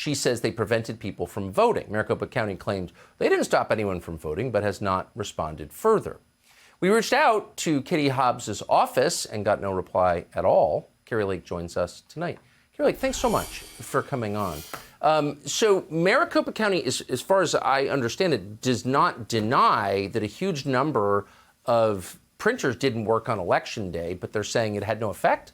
She says they prevented people from voting. Maricopa County claimed they didn't stop anyone from voting, but has not responded further. We reached out to Kitty Hobbs's office and got no reply at all. Kari Lake joins us tonight. Kari Lake, thanks so much for coming on. So Maricopa County, as far as I understand it, does not deny that a huge number of printers didn't work on Election Day, but they're saying it had no effect?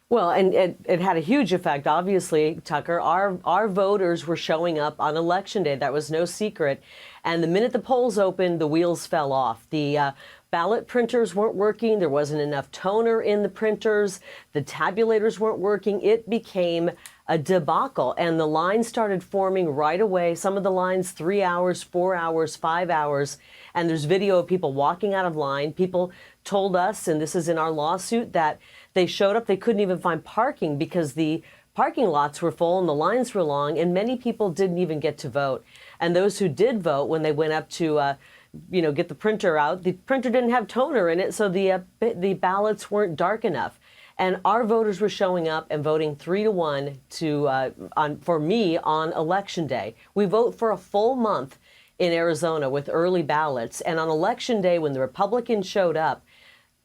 Well, and it had a huge effect, obviously, Tucker. Our voters were showing up on Election Day. That was no secret. And the minute the polls opened, the wheels fell off. The ballot printers weren't working. There wasn't enough toner in the printers. The tabulators weren't working. It became a debacle. And the lines started forming right away. Some of the lines, 3 hours, 4 hours, 5 hours. And there's video of people walking out of line. People told us, and this is in our lawsuit, that they showed up, they couldn't even find parking because the parking lots were full and the lines were long, and many people didn't even get to vote. And those who did vote, when they went up to get the printer out, the printer didn't have toner in it, so the ballots weren't dark enough. And our voters were showing up and voting 3-1 for me on Election Day. We vote for a full month in Arizona with early ballots, and on Election Day, when the Republicans showed up,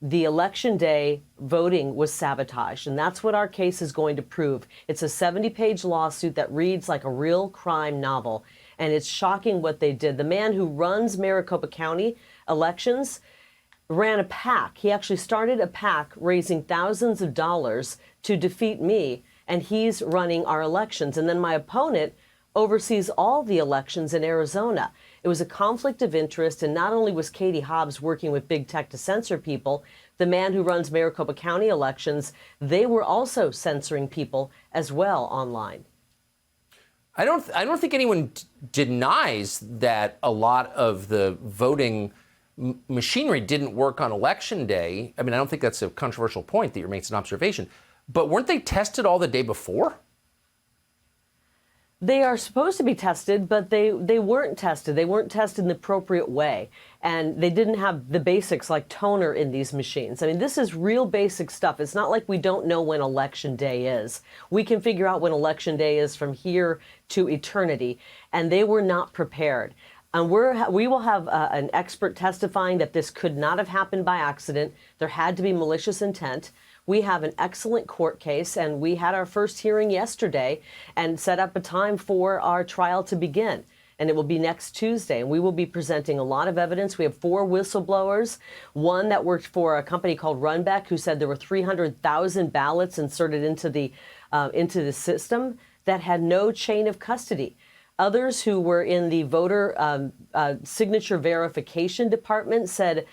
the Election Day voting was sabotaged, and that's what our case is going to prove. It's a 70-page lawsuit that reads like a real crime novel, and it's shocking what they did. The man who runs Maricopa County elections ran a PAC. He actually started a PAC raising thousands of dollars to defeat me, and he's running our elections. And then my opponent oversees all the elections in Arizona. It was a conflict of interest, and not only was Katie Hobbs working with big tech to censor people, the man who runs Maricopa County elections, they were also censoring people as well online. I don't think anyone denies that a lot of the voting machinery didn't work on Election Day. I mean, I don't think that's a controversial point that you're making, an observation. But weren't they tested all the day before? They are supposed to be tested, but they weren't tested. They weren't tested in the appropriate way. And they didn't have the basics like toner in these machines. I mean, this is real basic stuff. It's not like we don't know when Election Day is. We can figure out when Election Day is from here to eternity. And they were not prepared. And we will have an expert testifying that this could not have happened by accident. There had to be malicious intent. We have an excellent court case, and we had our first hearing yesterday and set up a time for our trial to begin. And it will be next Tuesday, and we will be presenting a lot of evidence. We have 4 whistleblowers, one that worked for a company called Runbeck, who said there were 300,000 ballots inserted into the system that had no chain of custody. Others who were in the voter signature verification department said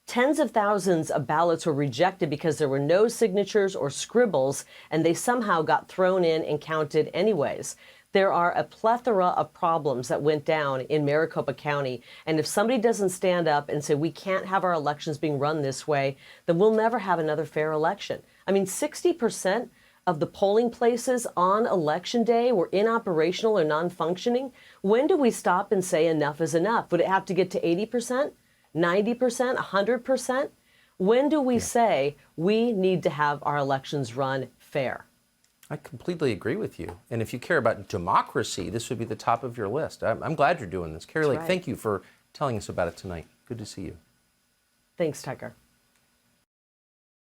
tens of thousands of ballots were rejected because there were no signatures or scribbles, and they somehow got thrown in and counted anyways. There are a plethora of problems that went down in Maricopa County, and if somebody doesn't stand up and say we can't have our elections being run this way, then we'll never have another fair election. I mean, 60% of the polling places on Election Day were inoperational or non-functioning. When do we stop and say enough is enough? Would it have to get to 80%? 90%, 100%? When do we say we need to have our elections run fair? I completely agree with you. And if you care about democracy, this would be the top of your list. I'm glad you're doing this. Kari Lake, thank you for telling us about it tonight. Good to see you. Thanks, Tucker.